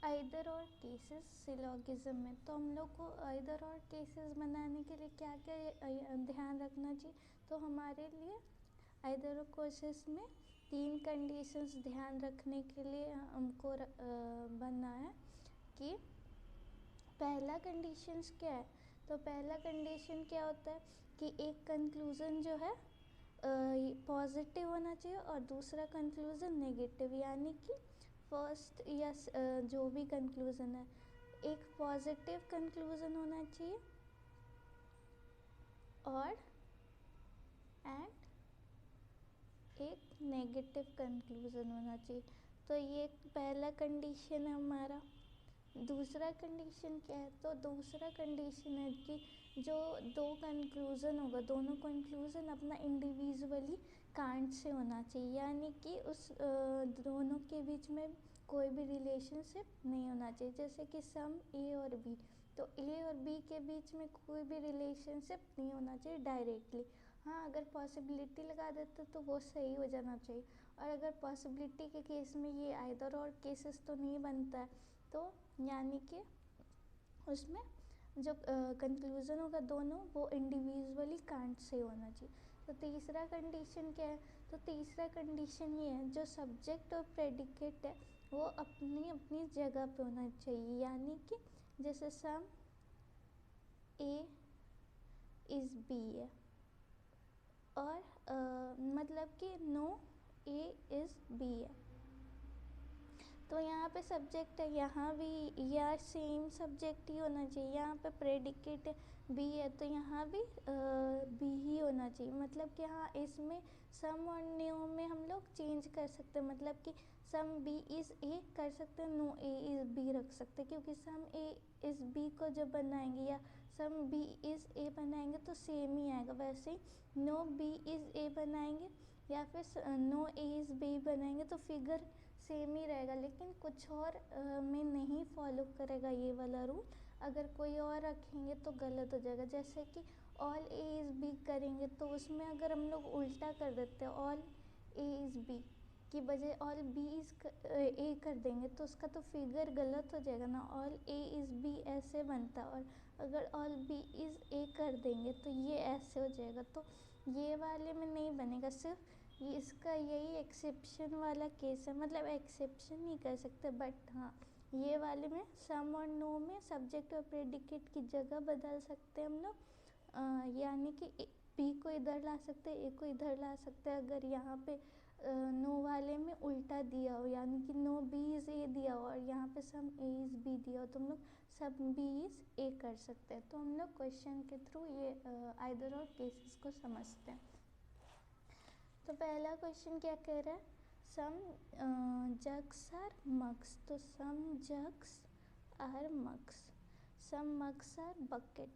Either और cases syllogism में, तो हम लोग को आइदर और केसेस बनाने के लिए क्या क्या ध्यान रखना चाहिए। तो हमारे लिए आइदर और केसेस में 3 कंडीशंस ध्यान रखने के लिए हमको बनना है कि पहला कंडीशंस क्या है। तो पहला कंडीशन क्या होता है कि एक कंक्लूज़न जो है पॉजिटिव होना चाहिए और दूसरा कंक्लूज़न नेगेटिव, यानी कि फर्स्ट या जो भी कंक्लूज़न है एक पॉजिटिव कंक्लूज़न होना चाहिए और एंड एक नेगेटिव कंक्लूज़न होना चाहिए। तो ये पहला कंडीशन है हमारा। दूसरा कंडीशन क्या है, तो दूसरा कंडीशन है कि जो 2 कंक्लूज़न होगा दोनों कंक्लूज़न अपना इंडिविजुअली कांट से होना चाहिए, यानी कि उस दोनों के बीच में कोई भी रिलेशनशिप नहीं होना चाहिए। जैसे कि सम ए और बी, तो ए और बी के बीच में कोई भी रिलेशनशिप नहीं होना चाहिए डायरेक्टली। हाँ, अगर पॉसिबिलिटी लगा देते तो वो सही हो जाना चाहिए। और अगर पॉसिबिलिटी के केस में ये आइदर और केसेस तो नहीं बनता है, तो यानी कि उसमें जो कंक्लूज़न होगा दोनों वो इंडिविजुअली कांट से होना चाहिए। तो तीसरा कंडीशन क्या है, तो तीसरा कंडीशन ये है जो सब्जेक्ट और प्रेडिकेट है वो अपनी अपनी जगह पे होना चाहिए, यानी कि जैसे सम ए इज़ बी है और मतलब कि नो ए इज़ बी है। तो यहाँ पे सब्जेक्ट है, यहाँ भी या सेम सब्जेक्ट ही होना चाहिए। यहाँ पे प्रेडिकेट बी है तो यहाँ भी बी ही होना चाहिए। मतलब कि हाँ, इसमें सम और नो में हम लोग चेंज कर सकते हैं, मतलब कि सम बी इज़ ए कर सकते हैं, नो ए इज़ बी रख सकते हैं, क्योंकि सम ए इज़ बी को जब बनाएंगे या सम बी इज़ ए बनाएंगे तो सेम ही आएगा। वैसे ही नो बी इज़ ए बनाएंगे या फिर नो ए इज़ बी बनाएंगे तो फिगर सेम ही रहेगा, लेकिन कुछ और में नहीं फॉलो करेगा ये वाला रूल। अगर कोई और रखेंगे तो गलत हो जाएगा। जैसे कि ऑल ए इज़ बी करेंगे तो उसमें अगर हम लोग उल्टा कर देते हैं, ऑल ए इज़ बी की बजाय ऑल बी इज़ ए कर देंगे तो उसका तो फिगर गलत हो जाएगा ना। ऑल ए इज़ बी ऐसे बनता है और अगर ऑल बी इज़ ए कर देंगे तो ये ऐसे हो जाएगा। तो ये वाले में नहीं बनेगा। सिर्फ ये इसका यही एक्सेप्शन वाला केस है, मतलब एक्सेप्शन नहीं कर सकते, बट हाँ ये वाले में सम और नो में सब्जेक्ट और प्रेडिकेट की जगह बदल सकते हैं हम लोग। यानी कि बी को इधर ला सकते हैं, ए को इधर ला सकते हैं। अगर यहाँ पे नो वाले में उल्टा दिया हो, यानी कि नो बी इज़ ए दिया हो और यहाँ पे सम ए इज़ बी दिया हो, तो हम लोग सम बी इज़ ए कर सकते हैं। तो हम लोग क्वेश्चन के थ्रू ये आइदर और केसेस को समझते हैं। तो पहला क्वेश्चन क्या कह रहा है, सम जग्स आर मग्स। तो some jugs are mugs, some mugs are bucket,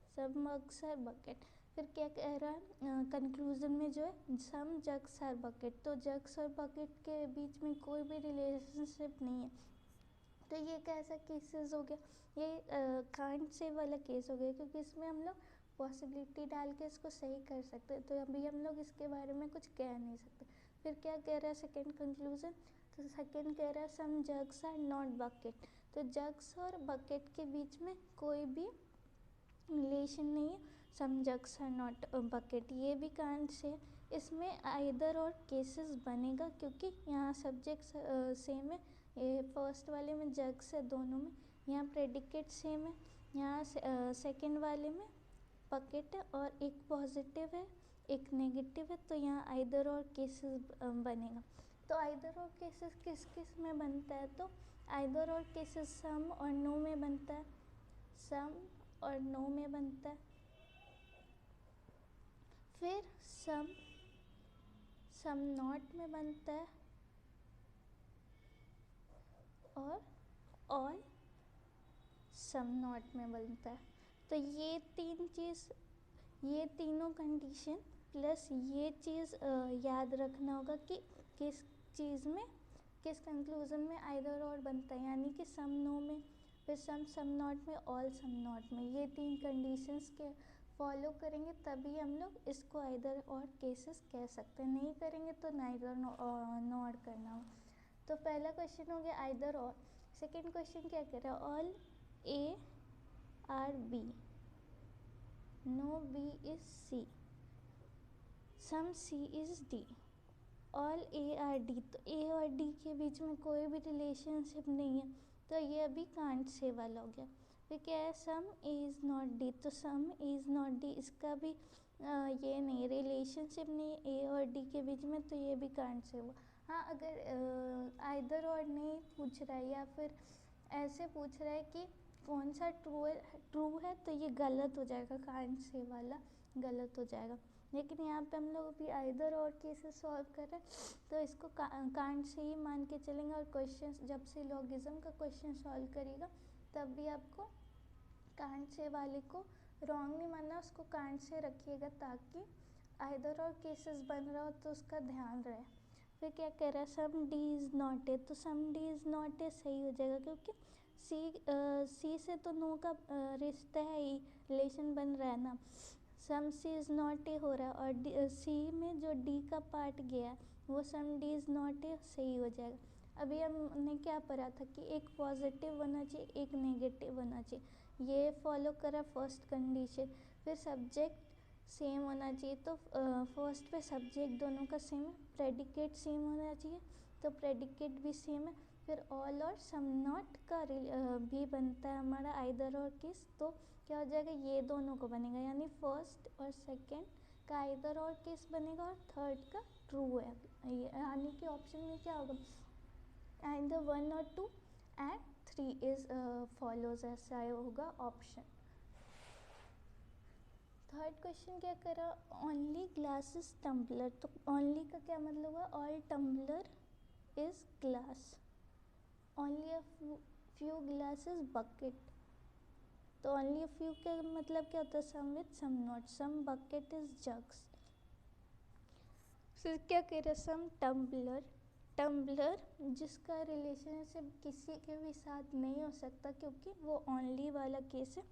some mugs are bucket. फिर क्या कह रहा है कंक्लूजन में जो है सम जग्स आर बकेट, तो जग्स और बकेट के बीच में कोई भी रिलेशनशिप नहीं है। तो ये कैसा केसेस हो गया, ये कांट से वाला केस हो गया, क्योंकि इसमें हम लोग पॉसिबिलिटी डाल के इसको सही कर सकते हैं। तो अभी हम लोग इसके बारे में कुछ कह नहीं सकते। फिर क्या कह रहा है सेकंड कंक्लूजन, तो सेकंड कह रहा है some jugs are not bucket. तो जग्स और बकेट के बीच में कोई भी रिलेशन नहीं है, some jugs are not bucket, ये भी कांट से। इसमें आइदर और केसेस बनेगा क्योंकि यहाँ सब्जेक्ट सेम है, ये फर्स्ट वाले में जग्स है दोनों में, यहाँ प्रेडिकेट सेम है, यहाँ सेकंड वाले में बकेट है और एक पॉजिटिव है एक नेगेटिव है, तो यहाँ आइदर और केसेस बनेगा। तो आइदर और केसेस किस किस में बनता है, तो आइदर और केसेस सम और नो में बनता है, सम और नो में बनता है। फिर सम नॉट में बनता है और ऑल सम नॉट में बनता है। तो ये तीन चीज़, ये तीनों कंडीशन प्लस ये चीज़ याद रखना होगा कि किस चीज़ में किस कंक्लूज़न में आइदर और बनता है, यानी कि सम नो में, फिर सम नॉट में, ऑल सम नॉट में। ये 3 कंडीशंस के फॉलो करेंगे तभी हम लोग इसको आइदर और केसेस कह सकते हैं, नहीं करेंगे तो नाइदर नॉट करना हो। तो पहला क्वेश्चन हो गया आइदर और, सेकेंड क्वेश्चन क्या कह रहा है, all A are B, no B is C, some C is D, all A are D. तो ए और डी के बीच में कोई भी रिलेशनशिप नहीं है, तो ये अभी कांट से वाला हो गया। फिर क्या है, सम ए इज़ नॉट डी, तो सम ए इज़ नॉट डी, इसका भी ये नहीं, रिलेशनशिप नहीं ए और डी के बीच में, तो ये भी कांट से हुआ। हाँ, अगर आइदर और नहीं पूछ रहा है या फिर ऐसे पूछ रहा है कि कौन सा ट्रू है तो ये गलत हो जाएगा, कांट से वाला गलत हो जाएगा। लेकिन यहाँ पे हम लोग अभी आइदर और केसेस सॉल्व कर रहे हैं, तो इसको कांट से ही मान के चलेंगे। और क्वेश्चन जब से लॉगिज्म का क्वेश्चन सॉल्व करेगा तब भी आपको कांट से वाले को रॉन्ग नहीं मानना, उसको कांट से रखिएगा ताकि आइदर और केसेस बन रहा हो तो उसका ध्यान रहे। फिर क्या कह रहा है, सम डी इज़ नॉट ए, तो सम डी इज़ नॉट ए सही हो जाएगा, क्योंकि सी से तो नो का रिश्ता है ही, रिलेशन बन रहा है ना। सम सी इज़ नॉट ए हो रहा है और सी में जो डी का पार्ट गया है वो सम डी इज़ नॉट ए सही हो जाएगा। अभी हमने क्या पढ़ा था कि एक पॉजिटिव होना चाहिए, एक नेगेटिव होना चाहिए, ये फॉलो करा फर्स्ट कंडीशन। फिर सब्जेक्ट सेम होना चाहिए, तो फर्स्ट पे सब्जेक्ट दोनों का सेम है, प्रेडिकेट सेम होना चाहिए तो प्रेडिकेट भी सेम है। फिर ऑल और सम नॉट का भी बनता है हमारा आइदर और केस, तो क्या हो जाएगा, ये दोनों को बनेगा, यानी फर्स्ट और सेकंड का आइदर और केस बनेगा और थर्ड का ट्रू है, यानी कि ऑप्शन में क्या होगा, आइदर 1 और 2 एंड 3 इज फॉलोज, ऐसा होगा ऑप्शन। थर्ड क्वेश्चन क्या करा, ओनली ग्लासेस टम्बलर, तो ओनली का क्या मतलब हुआ, all tumbler is glass, only a few glasses bucket, तो ओनली अ फ्यू का मतलब क्या होता है, some with some not, some bucket is jugs. फिर क्या कह रहे, सम टम्बलर, टम्बलर जिसका रिलेशनशिप किसी के भी साथ नहीं हो सकता क्योंकि वो ओनली वाला केस है,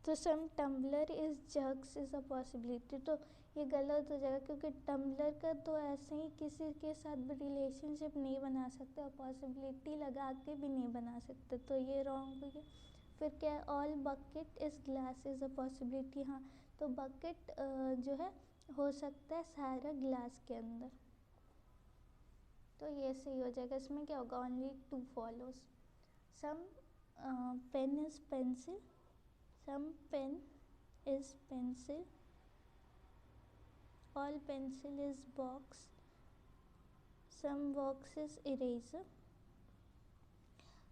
तो some tumbler is jugs is a possibility, तो ये गलत हो जाएगा क्योंकि टम्बलर का तो ऐसे ही किसी के साथ भी रिलेशनशिप नहीं बना सकते और पॉसिबिलिटी लगा के भी नहीं बना सकते, तो ये रॉन्ग हो गया। फिर क्या है, all bucket is glass is a possibility, हाँ तो बकेट जो है हो सकता है सारा ग्लास के अंदर, तो ये सही हो जाएगा। इसमें क्या होगा, only 2 follows, some pen is pencil, some pen is pencil, all pencil is box, some box is eraser।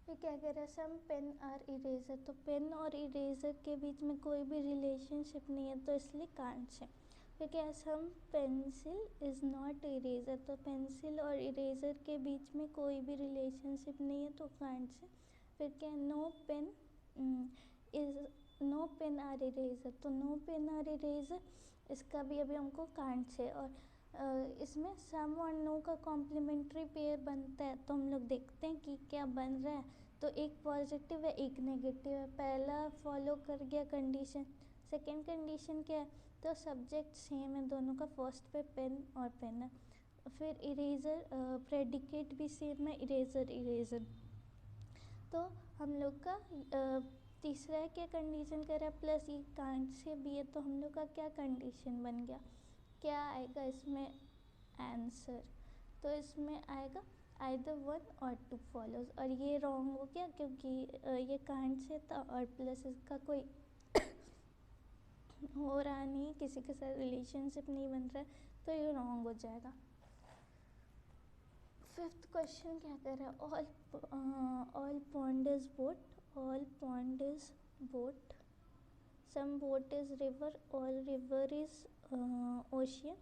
फिर क्या कह रहा है, सम पेन आर इरेजर, तो पेन और इरेजर के बीच में कोई भी रिलेशनशिप नहीं है तो इसलिए कांट से। फिर क्या है, सम पेंसिल इज़ नॉट इरेजर, तो पेंसिल और इरेजर के बीच में कोई भी रिलेशनशिप नहीं है तो कांट से। फिर क्या है, no pen is no pen or eraser, तो नो पेन आर इरेजर इसका भी अभी हमको कांट से। और इसमें सम और नो का कॉम्प्लीमेंट्री पेयर बनता है, तो हम लोग देखते हैं कि क्या बन रहा है, तो एक पॉजिटिव है एक नेगेटिव है, पहला फॉलो कर गया कंडीशन। सेकेंड कंडीशन क्या है, तो सब्जेक्ट सेम है दोनों का, फर्स्ट पे पेन और पेन है। फिर इरेजर प्रेडिकेट भी सेम है, इरेजर इरेजर, तो हम लोग का तीसरा है क्या कंडीशन कर रहा है, प्लस ये कांट से भी है, तो हम लोग का क्या कंडीशन बन गया, क्या आएगा इसमें आंसर, तो इसमें आएगा आइदर 1 और 2 फॉलोज, और ये रॉन्ग हो गया क्योंकि ये कांट से था और प्लस इसका कोई हो रहा नहीं, किसी के साथ रिलेशनशिप नहीं बन रहा है, तो ये रॉन्ग हो जाएगा। फिफ्थ क्वेश्चन क्या कर रहा है, all pond is boat, all pond is boat, some boat is river, all river is ocean.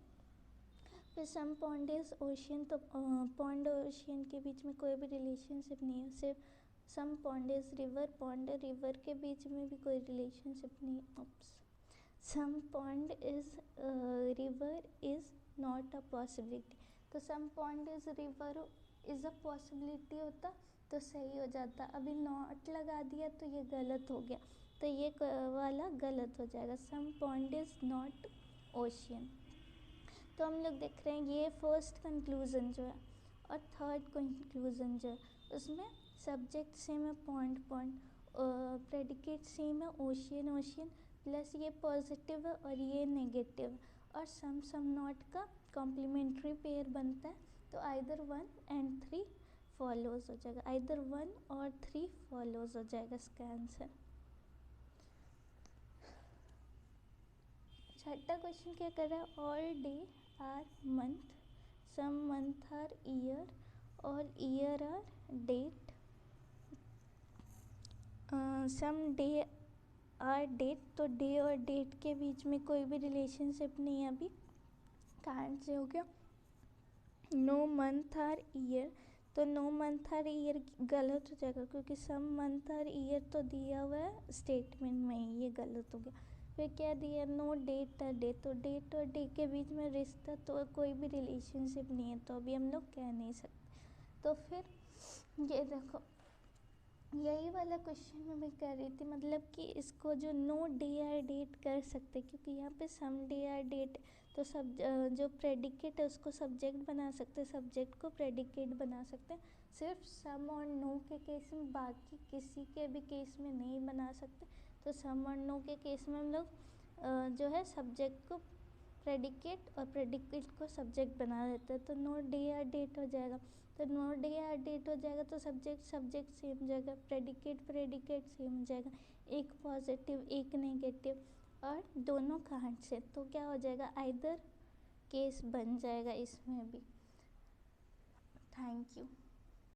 फिर सम पॉन्ड इज ओशियन, तो पॉन्ड और ओशियन के बीच में कोई भी रिलेशनशिप नहीं है, सिर्फ some pond is river, pond river के बीच में भी कोई रिलेशनशिप नहीं है। Some pond is river is not a possibility, तो some pond is river is a possibility होता तो सही हो जाता, अभी नॉट लगा दिया तो ये गलत हो गया, तो ये वाला गलत हो जाएगा, सम पॉन्ड इज नॉट ओशियन। तो हम लोग देख रहे हैं ये फर्स्ट कंक्लूज़न जो है और थर्ड कंक्लूज़न जो है उसमें सब्जेक्ट सेम है पॉइंट पॉइंट, प्रेडिकेट सेम है ओशियन ओशियन, प्लस ये पॉजिटिव है और ये नेगेटिव है, और सम नॉट का कॉम्प्लीमेंट्री पेयर बनता है, तो आइदर 1 and 3 फॉलोज हो जाएगा, आइदर 1 और 3 फॉलोज हो जाएगा इसका आंसर। छठा क्वेश्चन क्या कर रहा है, all day or month, some month or year, all year or date, some day or date, तो डे और डेट के बीच में कोई भी रिलेशनशिप नहीं है अभी, कहाँ से हो गया। नो मंथ आर ईयर, तो नो मंथ आर ईयर गलत हो जाएगा क्योंकि सम मंथ आर ईयर तो दिया हुआ है स्टेटमेंट में ही, ये गलत हो गया। फिर क्या दिया, नो डेट आर डे, तो डेट और डे के बीच में रिश्ता तो कोई भी रिलेशनशिप नहीं है, तो अभी हम लोग कह नहीं सकते। तो फिर ये देखो, यही वाला क्वेश्चन में मैं कह रही थी, मतलब कि इसको जो नो डे आर डेट कर सकते, क्योंकि यहाँ पे सम डे आर डेट, तो सब जो प्रेडिकेट है उसको सब्जेक्ट बना सकते, सब्जेक्ट को प्रेडिकेट बना सकते हैं, सिर्फ सम और नो के केस में, बाकी किसी के भी केस में नहीं बना सकते। तो सम और नो के केस में हम लोग जो है सब्जेक्ट को प्रेडिकेट और प्रेडिकेट को सब्जेक्ट बना देते हैं, तो नो डे आर डेट हो जाएगा। तो नो डे आर डेट हो जाएगा तो सब्जेक्ट सब्जेक्ट सेम जगह, प्रेडिकेट प्रेडिकेट सेम जगह, एक पॉजिटिव एक नेगेटिव, और दोनों कांट से, तो क्या हो जाएगा, आइदर केस बन जाएगा इसमें भी। Thank you.